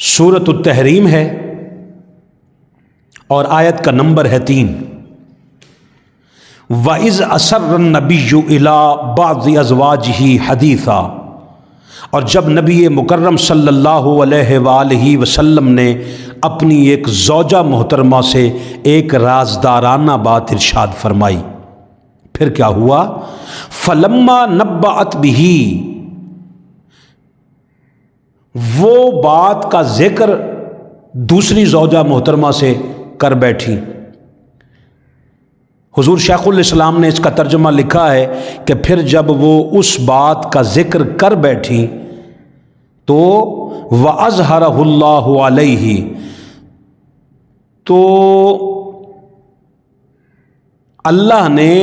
سورۃ التحریم ہے اور آیت کا نمبر ہے 3۔ وَإِذْ أَسَرَّ النَّبِيُّ إِلَىٰ بَعْضِ أَزْوَاجِهِ حَدِيثًا، اور جب نبی مکرم صلی اللہ علیہ وآلہ وسلم نے اپنی ایک زوجہ محترمہ سے ایک رازدارانہ بات ارشاد فرمائی، پھر کیا ہوا؟ فَلَمَّا نَبَّأَتْ بِهِ، وہ بات کا ذکر دوسری زوجہ محترمہ سے کر بیٹھی۔ حضور شیخ الاسلام نے اس کا ترجمہ لکھا ہے کہ پھر جب وہ اس بات کا ذکر کر بیٹھی تو وَأَظْهَرَهُ اللَّهُ عَلَيْهِ، تو اللہ نے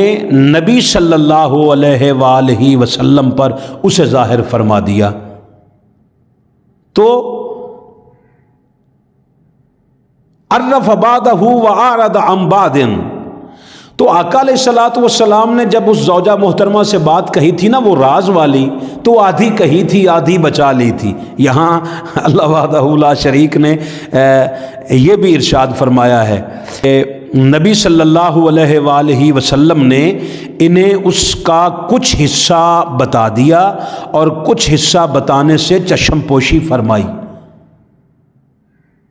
نبی صلی اللہ علیہ وآلہ وسلم پر اسے ظاہر فرما دیا۔ تو عرف بعدہ وعارض عن بعد، تو آقا علیہ الصلوۃ والسلام نے جب اس زوجہ محترمہ سے بات کہی تھی نا وہ راز والی، تو آدھی کہی تھی آدھی بچا لی تھی۔ یہاں اللہ وحدہ لا شریک نے یہ بھی ارشاد فرمایا ہے کہ نبی صلی اللہ علیہ وآلہ وسلم نے انہیں اس کا کچھ حصہ بتا دیا اور کچھ حصہ بتانے سے چشم پوشی فرمائی۔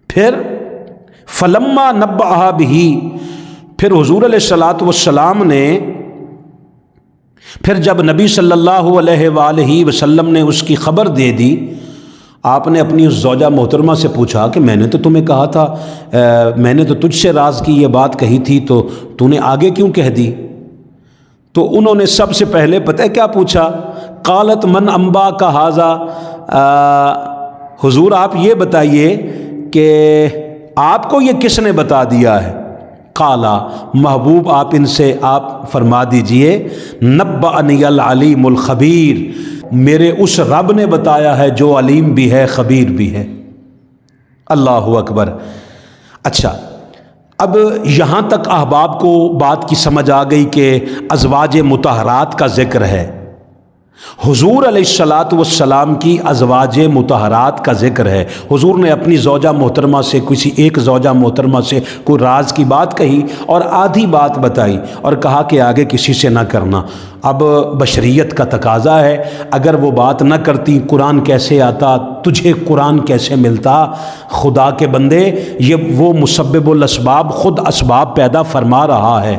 پھر فلما نبأہا بہ، پھر حضور علیہ الصلوۃ والسلام نے پھر جب نبی صلی اللہ علیہ وآلہ وسلم نے اس کی خبر دے دی، آپ نے اپنی اس زوجہ محترمہ سے پوچھا کہ میں نے تو تمہیں کہا تھا، میں نے تو تجھ سے راز کی یہ بات کہی تھی، تو نے آگے کیوں کہہ دی؟ تو انہوں نے سب سے پہلے پتہ ہے کیا پوچھا؟ قالت من انبا کا ھذا، حضور آپ یہ بتائیے کہ آپ کو یہ کس نے بتا دیا ہے؟ قالا، محبوب آپ ان سے آپ فرما دیجئے نبأنی العلیم الخبیر، میرے اس رب نے بتایا ہے جو علیم بھی ہے خبیر بھی ہے۔ اللہ اکبر۔ اچھا، اب یہاں تک احباب کو بات کی سمجھ آ گئی کہ ازواج مطہرات کا ذکر ہے۔ حضور علیہ الصلوۃ والسلام کی ازواج مطہرات کا ذکر ہے۔ حضور نے اپنی زوجہ محترمہ سے کسی ایک زوجہ محترمہ سے کوئی راز کی بات کہی اور آدھی بات بتائی اور کہا کہ آگے کسی سے نہ کرنا۔ اب بشریت کا تقاضا ہے، اگر وہ بات نہ کرتی قرآن کیسے آتا، تجھے قرآن کیسے ملتا؟ خدا کے بندے، یہ وہ مسبب الاسباب خود اسباب پیدا فرما رہا ہے۔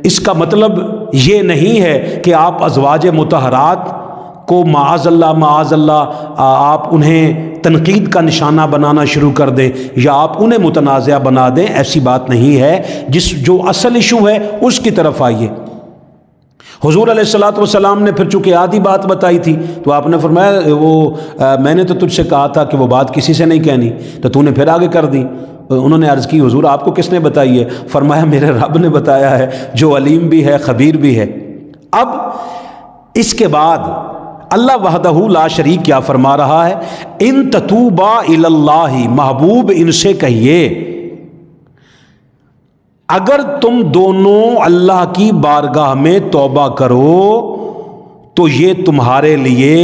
اس کا مطلب یہ نہیں ہے کہ آپ ازواج مطہرات کو معاذ اللہ آپ انہیں تنقید کا نشانہ بنانا شروع کر دیں یا آپ انہیں متنازعہ بنا دیں، ایسی بات نہیں ہے۔ جو اصل ایشو ہے اس کی طرف آئیے۔ حضور علیہ الصلوۃ والسلام نے پھر چونکہ آدھی بات بتائی تھی تو آپ نے فرمایا میں نے تو تجھ سے کہا تھا کہ وہ بات کسی سے نہیں کہنی، تو نے پھر آگے کر دی۔ انہوں نے عرض کی حضور آپ کو کس نے بتائی ہے؟ فرمایا میرے رب نے بتایا ہے جو علیم بھی ہے خبیر بھی ہے۔ اب اس کے بعد اللہ وحدہ لا شریک کیا فرما رہا ہے؟ ان تتوبا الی اللہ، محبوب ان سے کہیے اگر تم دونوں اللہ کی بارگاہ میں توبہ کرو تو یہ تمہارے لیے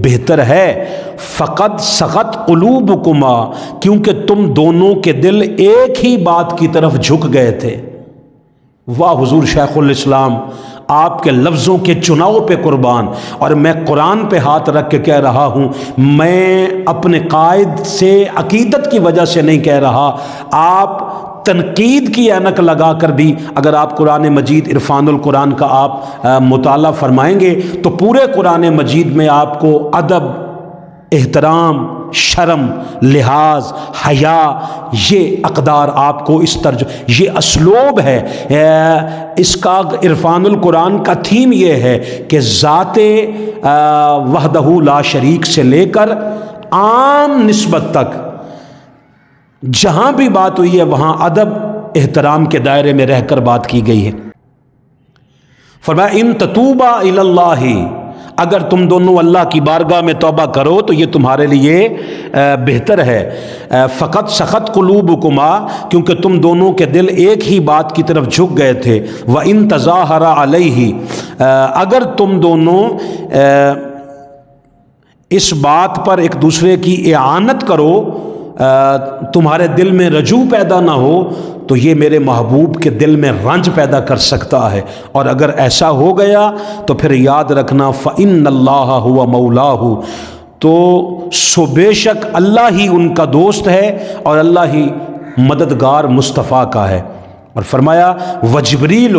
بہتر ہے۔ فقد سغت قلوبکما، کیونکہ تم دونوں کے دل ایک ہی بات کی طرف جھک گئے تھے۔ واہ حضور شیخ الاسلام، آپ کے لفظوں کے چناؤ پہ قربان، اور میں قرآن پہ ہاتھ رکھ کے کہہ رہا ہوں، میں اپنے قائد سے عقیدت کی وجہ سے نہیں کہہ رہا، آپ تنقید کی اینک لگا کر بھی اگر آپ قرآن مجید عرفان القرآن کا آپ مطالعہ فرمائیں گے تو پورے قرآن مجید میں آپ کو ادب، احترام، شرم، لحاظ، حیا، یہ اقدار آپ کو یہ اسلوب ہے۔ اس کا عرفان القرآن کا تھیم یہ ہے کہ ذات وحدہ لا شریک سے لے کر عام نسبت تک جہاں بھی بات ہوئی ہے وہاں ادب احترام کے دائرے میں رہ کر بات کی گئی ہے۔ فرمایا ان تتوبا الی اللہ، اگر تم دونوں اللہ کی بارگاہ میں توبہ کرو تو یہ تمہارے لیے بہتر ہے۔ فقط سخت قلوبکما، کیونکہ تم دونوں کے دل ایک ہی بات کی طرف جھک گئے تھے۔ وَإِن تَظَاهَرَ عَلَيْهِ، اگر تم دونوں اس بات پر ایک دوسرے کی اعانت کرو، تمہارے دل میں رجوع پیدا نہ ہو، تو یہ میرے محبوب کے دل میں رنج پیدا کر سکتا ہے۔ اور اگر ایسا ہو گیا تو پھر یاد رکھنا فَإِنَّ اللَّهَ هُوَ مَوْلَاهُ، تو سو بے شک اللہ ہی ان کا دوست ہے اور اللہ ہی مددگار مصطفیٰ کا ہے۔ اور فرمایا وجبریل،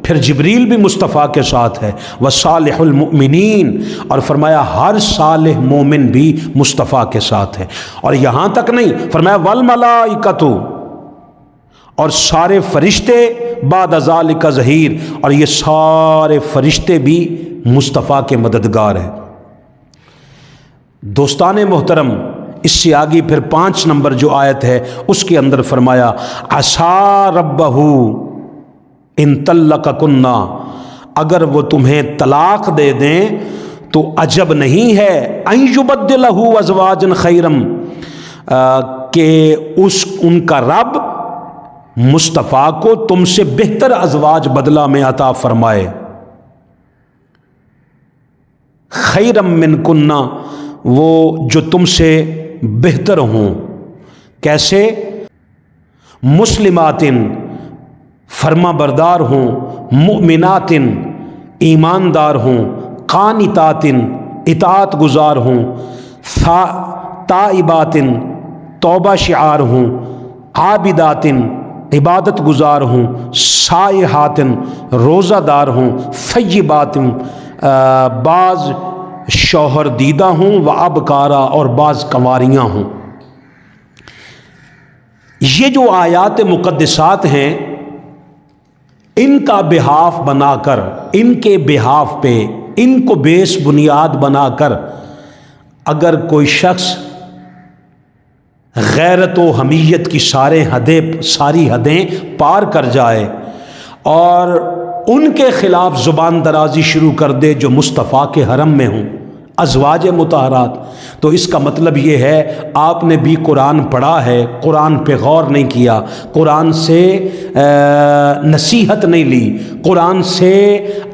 پھر جبریل بھی مصطفیٰ کے ساتھ ہے، وصالح المؤمنین، اور فرمایا ہر صالح مومن بھی مصطفیٰ کے ساتھ ہے۔ اور یہاں تک نہیں، فرمایا والملائکۃ، اور سارے فرشتے بعد ذالک ظہیر، اور یہ سارے فرشتے بھی مصطفیٰ کے مددگار ہیں۔ دوستان محترم، اس سے آگے پھر 5 نمبر جو آیت ہے اس کے اندر فرمایا عسیٰ ربہ ان طلقکن، اگر وہ تمہیں طلاق دے دیں تو عجب نہیں ہے ان یبدلہ ازواجا خیرا، کہ ان کا رب مصطفیٰ کو تم سے بہتر ازواج بدلہ میں عطا فرمائے، خیرا منکن، وہ جو تم سے بہتر ہوں۔ کیسے؟ مسلمات، فرما بردار ہوں، مؤمنات، ایماندار ہوں، قانتات، اطاعت گزار ہوں، تائبات، توبہ شعار ہوں، عابدات، عبادت گزار ہوں، سائحات، روزہ دار ہوں، ثیبات، بعض شوہر دیدہ ہوں، و ابکارا، اور بعض کنواریاں ہوں۔ یہ جو آیات مقدسات ہیں، ان کا بحاف بنا کر، ان کے بحاف پہ، ان کو بیس بنیاد بنا کر اگر کوئی شخص غیرت و حمیت کی ساری حدیں پار کر جائے اور ان کے خلاف زبان درازی شروع کر دے جو مصطفیٰ کے حرم میں ہوں، ازواج مطہرات، تو اس کا مطلب یہ ہے آپ نے بھی قرآن پڑھا ہے، قرآن پہ غور نہیں کیا، قرآن سے نصیحت نہیں لی، قرآن سے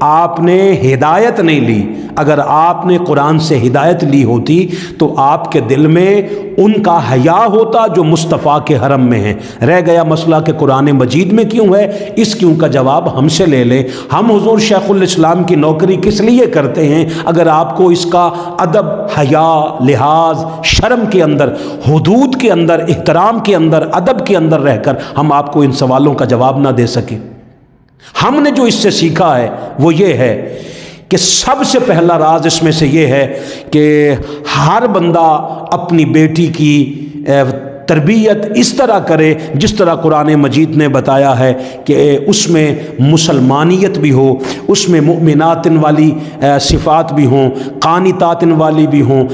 آپ نے ہدایت نہیں لی۔ اگر آپ نے قرآن سے ہدایت لی ہوتی تو آپ کے دل میں ان کا حیا ہوتا جو مصطفیٰ کے حرم میں ہیں۔ رہ گیا مسئلہ کہ قرآن مجید میں کیوں ہے، اس کیوں کا جواب ہم سے لے لے۔ ہم حضور شیخ الاسلام کی نوکری کس لیے کرتے ہیں؟ اگر آپ کو اس کا ادب، حیا، لحاظ، شرم کے اندر، حدود کے اندر، احترام کے اندر، ادب کے اندر رہ کر ہم آپ کو ان سوالوں کا جواب نہ دے سکیں۔ ہم نے جو اس سے سیکھا ہے وہ یہ ہے کہ سب سے پہلا راز اس میں سے یہ ہے کہ ہر بندہ اپنی بیٹی کی تربیت اس طرح کرے جس طرح قرآن مجید نے بتایا ہے کہ اس میں مسلمانیت بھی ہو، اس میں مؤمنات والی صفات بھی ہوں، قانتات والی بھی ہوں،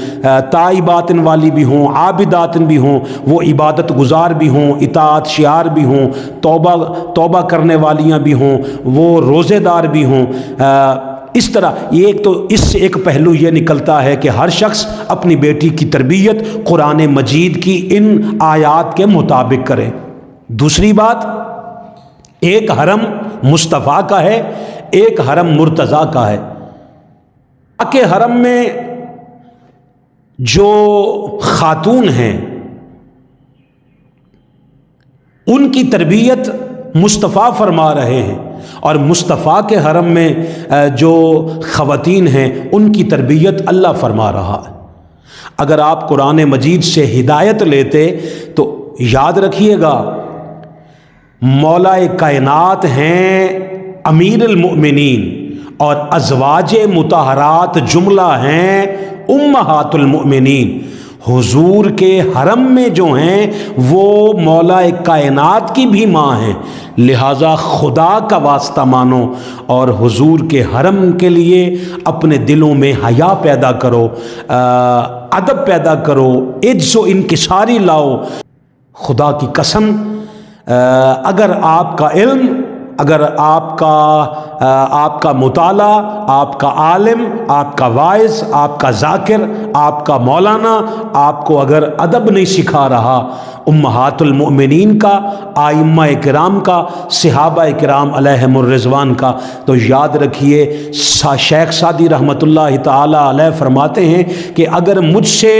تائبات والی بھی ہوں، عابدات بھی ہوں، وہ عبادت گزار بھی ہوں، اطاعت شعار بھی ہوں، توبہ کرنے والیاں بھی ہوں، وہ روزے دار بھی ہوں۔ اس طرح یہ تو اس سے ایک پہلو یہ نکلتا ہے کہ ہر شخص اپنی بیٹی کی تربیت قرآن مجید کی ان آیات کے مطابق کرے۔ دوسری بات، ایک حرم مصطفیٰ کا ہے، ایک حرم مرتضیٰ کا ہے۔ کہ حرم میں جو خاتون ہیں ان کی تربیت مصطفیٰ فرما رہے ہیں، اور مصطفیٰ کے حرم میں جو خواتین ہیں ان کی تربیت اللہ فرما رہا ہے۔ اگر آپ قرآن مجید سے ہدایت لیتے تو یاد رکھیے گا مولا کائنات ہیں امیر المؤمنین، اور ازواج مطہرات جملہ ہیں امہات المؤمنین۔ حضور کے حرم میں جو ہیں وہ مولا کائنات کی بھی ماں ہیں، لہٰذا خدا کا واسطہ مانو اور حضور کے حرم کے لیے اپنے دلوں میں حیا پیدا کرو، ادب پیدا کرو، عجز و انکساری لاؤ۔ خدا کی قسم، اگر آپ کا علم اگر آپ کا مطالعہ، آپ کا عالم، آپ کا واعظ، آپ کا ذاکر، آپ کا مولانا آپ کو اگر ادب نہیں سکھا رہا، امہات المؤمنین کا، ائمہ کرام کا، صحابہ کرام علیہم الرضوان کا، تو یاد رکھیے شیخ سعدی رحمۃ اللہ تعالی علیہ فرماتے ہیں کہ اگر مجھ سے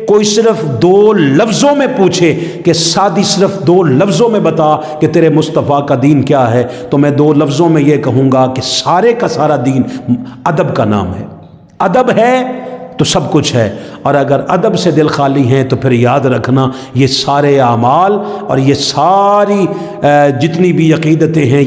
کوئی صرف 2 لفظوں میں پوچھے کہ سعدی صرف 2 لفظوں میں بتا کہ تیرے مصطفیٰ کا دین کیا ہے، تو میں 2 لفظوں میں یہ کہوں گا کہ سارے کا سارا دین ادب کا نام ہے۔ ادب ہے تو سب کچھ ہے، اور اگر ادب سے دل خالی ہیں تو پھر یاد رکھنا یہ سارے اعمال اور یہ ساری جتنی بھی عقیدتیں ہیں